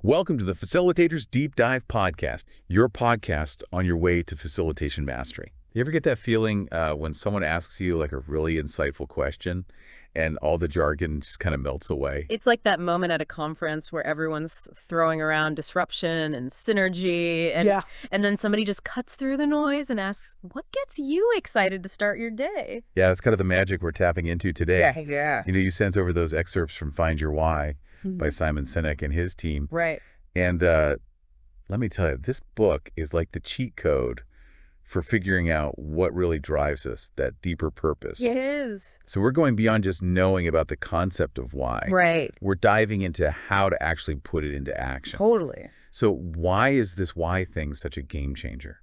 Welcome to the Facilitators Deep Dive Podcast, your podcast on your way to facilitation mastery. You ever get that feeling when someone asks you like a really insightful question and all the jargon just kind of melts away? It's like that moment at a conference where everyone's throwing around disruption and synergy, and then somebody just cuts through the noise and asks, what gets you excited to start your day? Yeah, that's kind of the magic we're tapping into today. Yeah. You know, you sent over those excerpts from Find Your Why by Simon Sinek and his team. Right. And let me tell you, this book is like the cheat code for figuring out what really drives us, that deeper purpose. It is. So we're going beyond just knowing about the concept of why. Right. We're diving into how to actually put it into action. Totally. So why is this why thing such a game changer?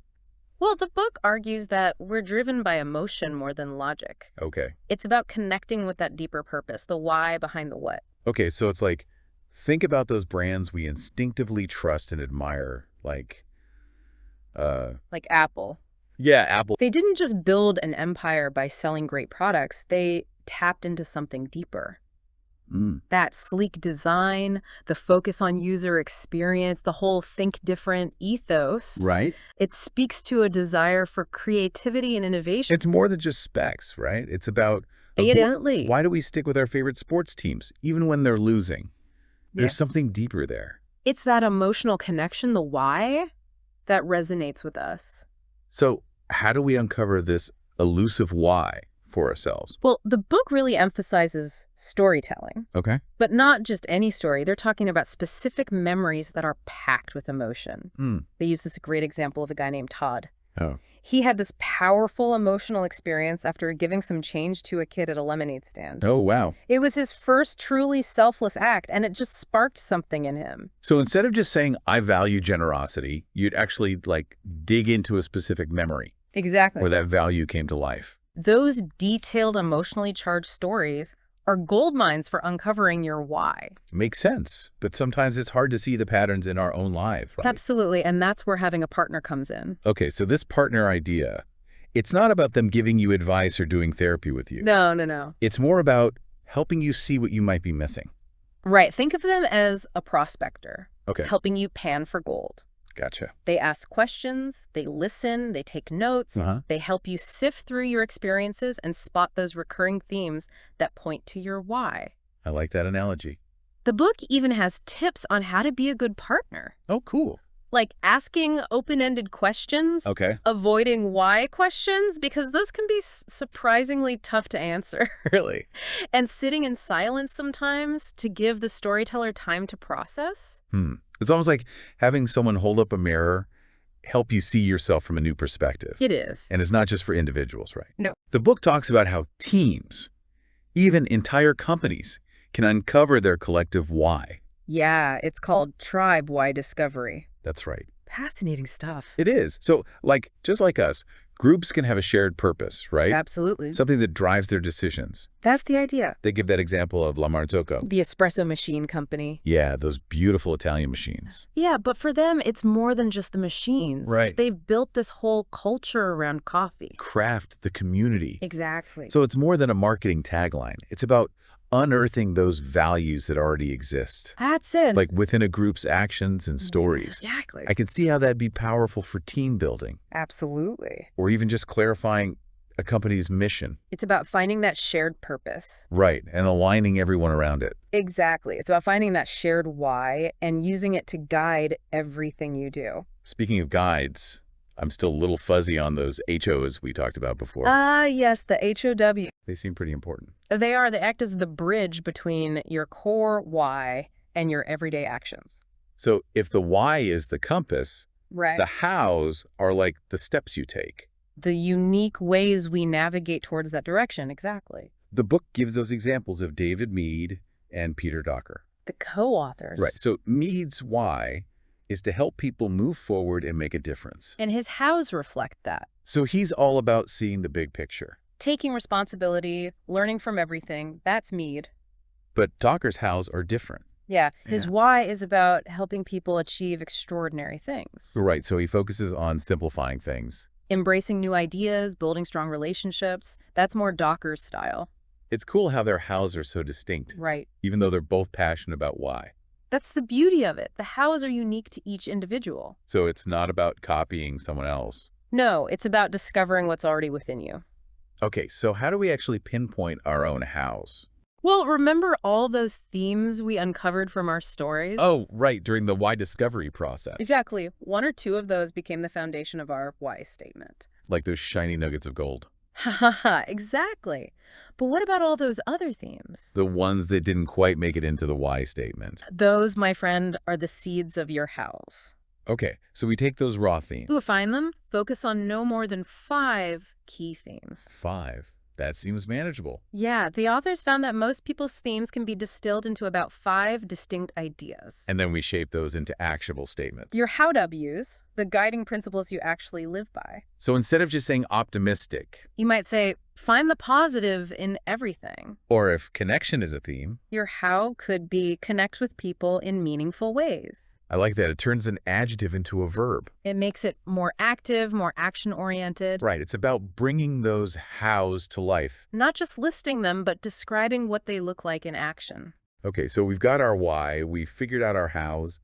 Well, the book argues that we're driven by emotion more than logic. Okay. It's about connecting with that deeper purpose, the why behind the what. Okay, so it's like, think about those brands we instinctively trust and admire, like Apple. Yeah, Apple. They didn't just build an empire by selling great products. They tapped into something deeper. That sleek design, the focus on user experience, the whole think different ethos. Right. It speaks to a desire for creativity and innovation. It's more than just specs, right? It's about Evidently. why do we stick with our favorite sports teams, even when they're losing? There's something deeper there. It's that emotional connection, the why, that resonates with us. So how do we uncover this elusive why for ourselves? Well, the book really emphasizes storytelling. Okay. But not just any story. They're talking about specific memories that are packed with emotion. They use this great example of a guy named Todd. Oh. He had this powerful emotional experience after giving some change to a kid at a lemonade stand. Oh, wow. It was his first truly selfless act, and it just sparked something in him. So instead of just saying, I value generosity, you'd actually like dig into a specific memory. Exactly. Where that value came to life. Those detailed, emotionally charged stories are gold mines for uncovering your why. Makes sense, but sometimes it's hard to see the patterns in our own life. Right? Absolutely, and that's where having a partner comes in. Okay, so this partner idea, it's not about them giving you advice or doing therapy with you. No. It's more about helping you see what you might be missing. Right, think of them as a prospector. Okay. Helping you pan for gold. Gotcha. They ask questions, they listen, they take notes, they help you sift through your experiences and spot those recurring themes that point to your why. I like that analogy. The book even has tips on how to be a good partner. Oh, cool. Like asking open-ended questions, Okay. avoiding why questions, because those can be surprisingly tough to answer. Really? And sitting in silence sometimes to give the storyteller time to process. It's almost like having someone hold up a mirror, help you see yourself from a new perspective. It is. And it's not just for individuals, right? No. The book talks about how teams, even entire companies, can uncover their collective why. Yeah, it's called Tribe Why Discovery. That's right. Fascinating stuff. It is. So, just like us, groups can have a shared purpose, right? Absolutely. Something that drives their decisions. That's the idea. They give that example of La Marzocco. The espresso machine company. Yeah, those beautiful Italian machines. Yeah, but for them, it's more than just the machines. Right. They've built this whole culture around coffee. Craft the community. Exactly. So it's more than a marketing tagline. It's about unearthing those values that already exist. That's it. Like within a group's actions and stories. Exactly. I can see how that'd be powerful for team building. Absolutely. Or even just clarifying a company's mission. It's about finding that shared purpose. Right, and aligning everyone around it. Exactly. It's about finding that shared why and using it to guide everything you do. Speaking of guides, I'm still a little fuzzy on those HOs we talked about before. Yes, the HOW. They seem pretty important. They act as the bridge between your core why and your everyday actions. So if the why is the compass, Right. the hows are like the steps you take. The unique ways we navigate towards that direction, exactly. The book gives those examples of David Mead and Peter Drucker. The co-authors. Right, so Mead's why is to help people move forward and make a difference. And his hows reflect that. So he's all about seeing the big picture. Taking responsibility, learning from everything, that's Mead. But Drucker's hows are different. Yeah, his why is about helping people achieve extraordinary things. Right, so he focuses on simplifying things. Embracing new ideas, building strong relationships, that's more Drucker's style. It's cool how their hows are so distinct. Right. Even though they're both passionate about why. That's the beauty of it. The hows are unique to each individual. So it's not about copying someone else. No, it's about discovering what's already within you. Okay, so how do we actually pinpoint our own hows? Well, remember all those themes we uncovered from our stories? Oh, right, during the why discovery process. Exactly. One or two of those became the foundation of our why statement. Like those shiny nuggets of gold. Ha ha ha, exactly. But what about all those other themes? The ones that didn't quite make it into the why statement. Those, my friend, are the seeds of your hows. Okay, so we take those raw themes. Refine them, focus on no more than 5 key themes. 5. That seems manageable. Yeah, the authors found that most people's themes can be distilled into about 5 distinct ideas. And then we shape those into actionable statements. Your how-W's, the guiding principles you actually live by. So instead of just saying optimistic, You might say, find the positive in everything. or if connection is a theme, Your how could be connect with people in meaningful ways. I like that. It turns an adjective into a verb. It makes it more active, more action-oriented. Right, it's about bringing those hows to life. Not just listing them, but describing what they look like in action. Okay, so we've got our why, we figured out our hows,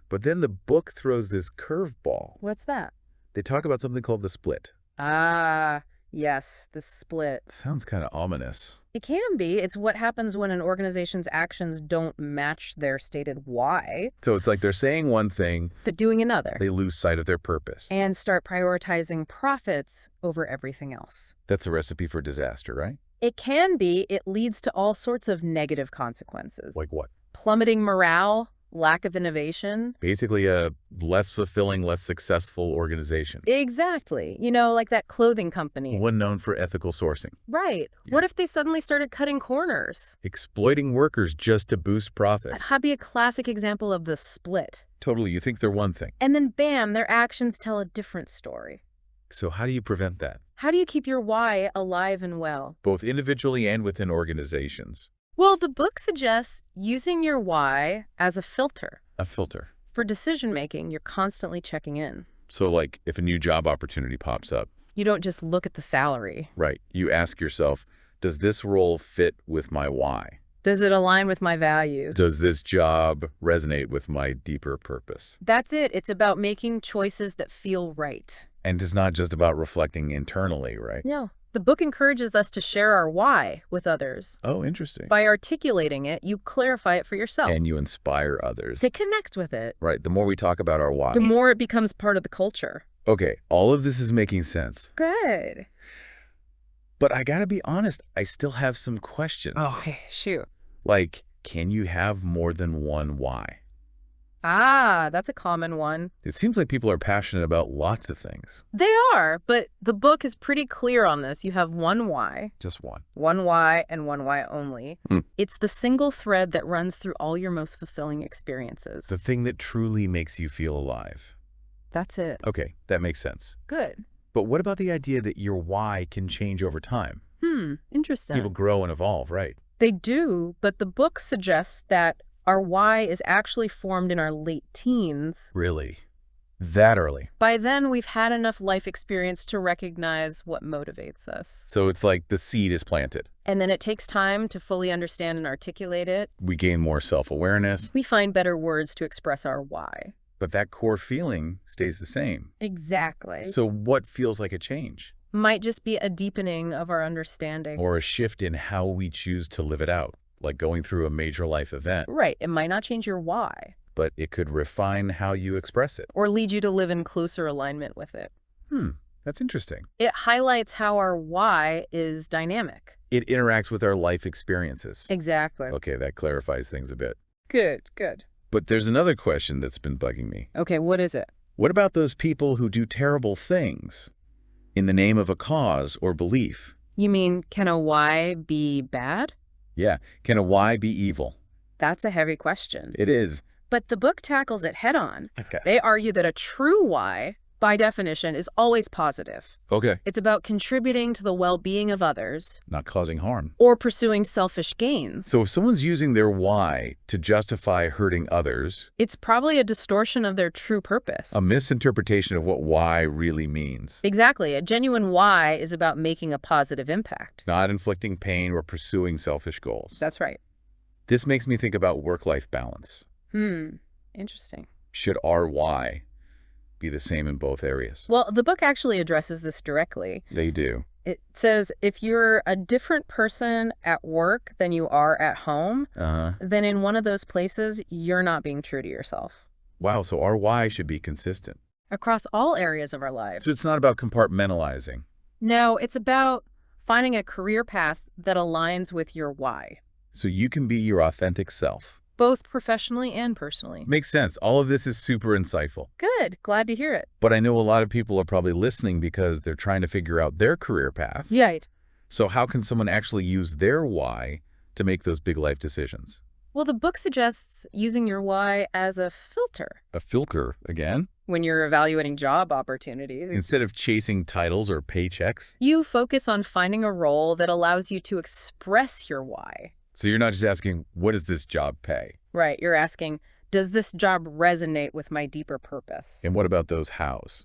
but then the book throws this curveball. What's that? They talk about something called the split. Ah, yes, the split. Sounds kind of ominous. It can be. It's what happens when an organization's actions don't match their stated why, So it's like they're saying one thing, but doing another. they lose sight of their purpose. And start prioritizing profits over everything else. That's a recipe for disaster, right? It can be. It leads to all sorts of negative consequences. Like what? Plummeting morale, lack of innovation. Basically a less fulfilling, less successful organization. Exactly. You know, like that clothing company. One known for ethical sourcing. Right. Yeah. What if they suddenly started cutting corners? Exploiting workers just to boost profits. That'd be a classic example of the split. Totally, you think they're one thing. And then bam, their actions tell a different story. So how do you prevent that? How do you keep your why alive and well? Both individually and within organizations. Well, the book suggests using your why as a filter. A filter. For decision-making, you're constantly checking in. So like if a new job opportunity pops up, You don't just look at the salary. right, you ask yourself, does this role fit with my why? Does it align with my values? Does this job resonate with my deeper purpose? That's it. It's about making choices that feel right. And it's not just about reflecting internally, right? No. The book encourages us to share our why with others. Oh, interesting. By articulating it, you clarify it for yourself. And you inspire others. To connect with it. Right, the more we talk about our why. The more it becomes part of the culture. Okay, all of this is making sense. Good. But I gotta be honest, I still have some questions. Okay, shoot. Like, can you have more than one why? Ah, that's a common one. It seems like people are passionate about lots of things. They are, but the book is pretty clear on this. You have one why, Just one. and one why only. Hmm. It's the single thread that runs through all your most fulfilling experiences. The thing that truly makes you feel alive. That's it. Okay, that makes sense. Good. But what about the idea that your why can change over time? Interesting. People grow and evolve, right? They do, but the book suggests that our why is actually formed in our late teens. Really? That early? By then, we've had enough life experience to recognize what motivates us. So it's like the seed is planted. And then it takes time to fully understand and articulate it. We gain more self-awareness, We find better words to express our why. but that core feeling stays the same. Exactly. So what feels like a change? Might just be a deepening of our understanding. Or a shift in how we choose to live it out, like going through a major life event, Right. It might not change your why but it could refine how you express it. or lead you to live in closer alignment with it. That's interesting. It highlights how our why is dynamic. It interacts with our life experiences. Exactly. Okay, that clarifies things a bit. Good. But there's another question that's been bugging me. Okay, what is it? What about those people who do terrible things in the name of a cause or belief? You mean, can a why be bad? Yeah, can a why be evil? That's a heavy question. It is. But the book tackles it head on. Okay. They argue that a true why, by definition, is always positive. Okay. It's about contributing to the well-being of others Not causing harm. or pursuing selfish gains. So if someone's using their why to justify hurting others, It's probably a distortion of their true purpose. a misinterpretation of what why really means. Exactly. A genuine why is about making a positive impact. Not inflicting pain or pursuing selfish goals. That's right. This makes me think about work-life balance. Interesting. Should our why be the same in both areas? Well, the book actually addresses this directly. They do. It says if you're a different person at work than you are at home, then in one of those places, you're not being true to yourself. Wow, so our why should be consistent. Across all areas of our lives. So it's not about compartmentalizing. No, it's about finding a career path that aligns with your why. So you can be your authentic self. Both professionally and personally. Makes sense. All of this is super insightful. Good. Glad to hear it. But I know a lot of people are probably listening because they're trying to figure out their career path. Right. So how can someone actually use their why to make those big life decisions? Well, the book suggests using your why as a filter. A filter, again? When you're evaluating job opportunities. Instead of chasing titles or paychecks? You focus on finding a role that allows you to express your why. So you're not just asking, what does this job pay? Right. You're asking, does this job resonate with my deeper purpose? And what about those hows?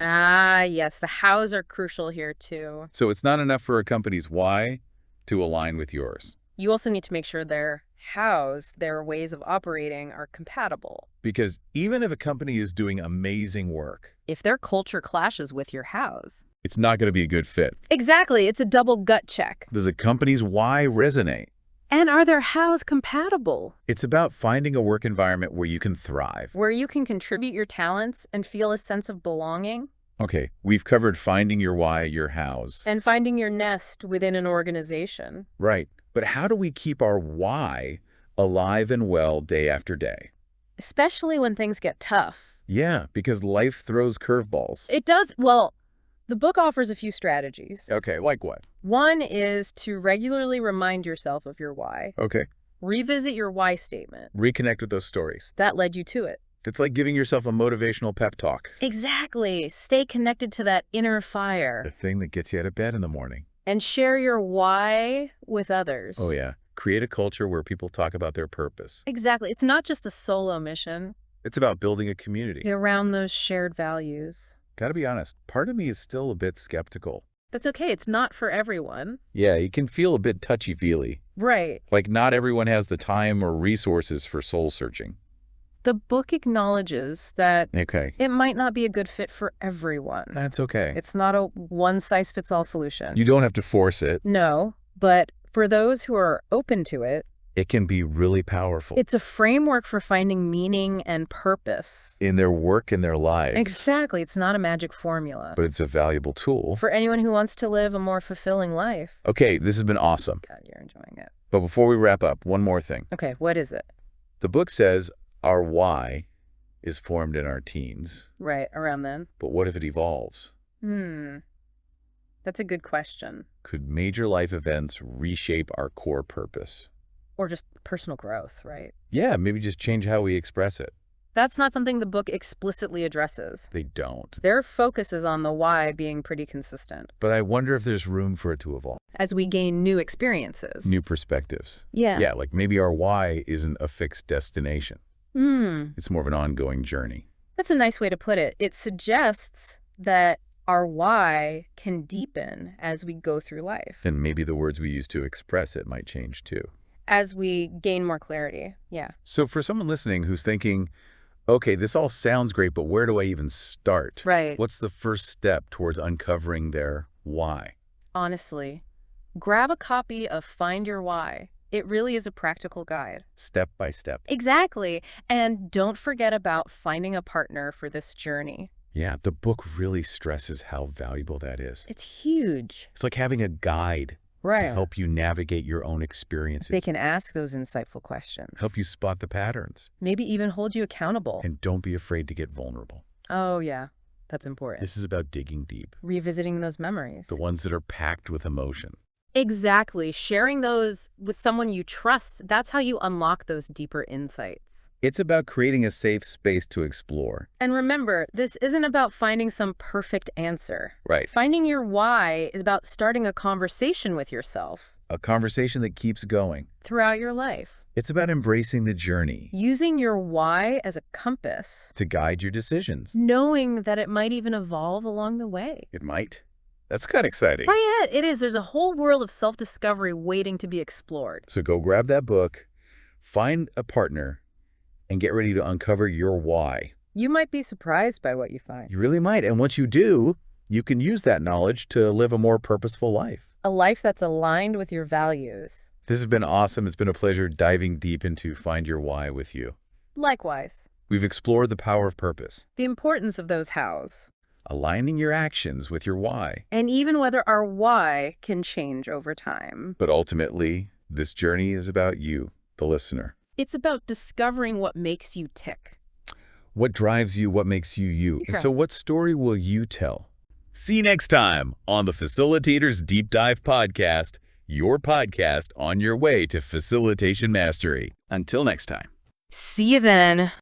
Ah, yes. The hows are crucial here, too. So it's not enough for a company's why to align with yours. You also need to make sure their hows, their ways of operating, are compatible. Because even if a company is doing amazing work, if their culture clashes with your hows, it's not going to be a good fit. Exactly. It's a double gut check. Does a company's why resonate? And are their hows compatible? It's about finding a work environment where you can thrive. Where you can contribute your talents and feel a sense of belonging. Okay, we've covered finding your why, your hows. And finding your nest within an organization. Right. But how do we keep our why alive and well day after day? Especially when things get tough. Yeah, because life throws curveballs. It does. Well, the book offers a few strategies. Okay, like what? One is to regularly remind yourself of your why. Okay. Revisit your why statement. Reconnect with those stories. That led you to it. It's like giving yourself a motivational pep talk. Exactly. Stay connected to that inner fire. The thing that gets you out of bed in the morning. And share your why with others. Oh, yeah. Create a culture where people talk about their purpose. Exactly. It's not just a solo mission. It's about building a community. Around those shared values. Gotta be honest, part of me is still a bit skeptical. That's okay. It's not for everyone. Yeah, you can feel a bit touchy-feely. Right. Like not everyone has the time or resources for soul-searching. The book acknowledges that Okay. it might not be a good fit for everyone. That's okay. It's not a one-size-fits-all solution. You don't have to force it. No, but for those who are open to it, It can be really powerful. it's a framework for finding meaning and purpose. In their work and their lives. Exactly. It's not a magic formula. But it's a valuable tool. For anyone who wants to live a more fulfilling life. Okay, this has been awesome. God, you're enjoying it. But before we wrap up, one more thing. Okay, what is it? The book says our why is formed in our teens. Right, around then. But what if it evolves? That's a good question. Could major life events reshape our core purpose? Or just personal growth, right? Yeah, maybe just change how we express it. That's not something the book explicitly addresses. They don't. Their focus is on the why being pretty consistent. But I wonder if there's room for it to evolve. As we gain new experiences. New perspectives. Yeah. Yeah, like maybe our why isn't a fixed destination. It's more of an ongoing journey. That's a nice way to put it. It suggests that our why can deepen as we go through life. And maybe the words we use to express it might change too. As we gain more clarity. Yeah. So for someone listening who's thinking, okay, this all sounds great, but where do I even start? Right. What's the first step towards uncovering their why? Honestly, grab a copy of Find Your Why. It really is a practical guide. Step by step. Exactly. And don't forget about finding a partner for this journey. Yeah, the book really stresses how valuable that is. It's huge. It's like having a guide Right. to help you navigate your own experiences. They can ask those insightful questions. Help you spot the patterns. Maybe even hold you accountable. And don't be afraid to get vulnerable. Oh, yeah. That's important. This is about digging deep. Revisiting those memories. The ones that are packed with emotion. Exactly. Sharing those with someone you trust, that's how you unlock those deeper insights. It's about creating a safe space to explore. And remember, this isn't about finding some perfect answer. Right. Finding your why is about starting a conversation with yourself. A conversation that keeps going. Throughout your life. It's about embracing the journey. Using your why as a compass. To guide your decisions. Knowing that it might even evolve along the way. It might. That's kind of exciting. Right, it is. There's a whole world of self-discovery waiting to be explored. So go grab that book, find a partner, and get ready to uncover your why. You might be surprised by what you find. You really might, and once you do, you can use that knowledge to live a more purposeful life. A life that's aligned with your values. This has been awesome. It's been a pleasure diving deep into Find Your Why with you. Likewise. We've explored the power of purpose, The importance of those hows. aligning your actions with your why. And even whether our why can change over time. But ultimately, this journey is about you, the listener. It's about discovering what makes you tick. What drives you, what makes you you. And Yeah. so what story will you tell? See you next time on the Facilitators Deep Dive Podcast, your podcast on your way to facilitation mastery. Until next time. See you then.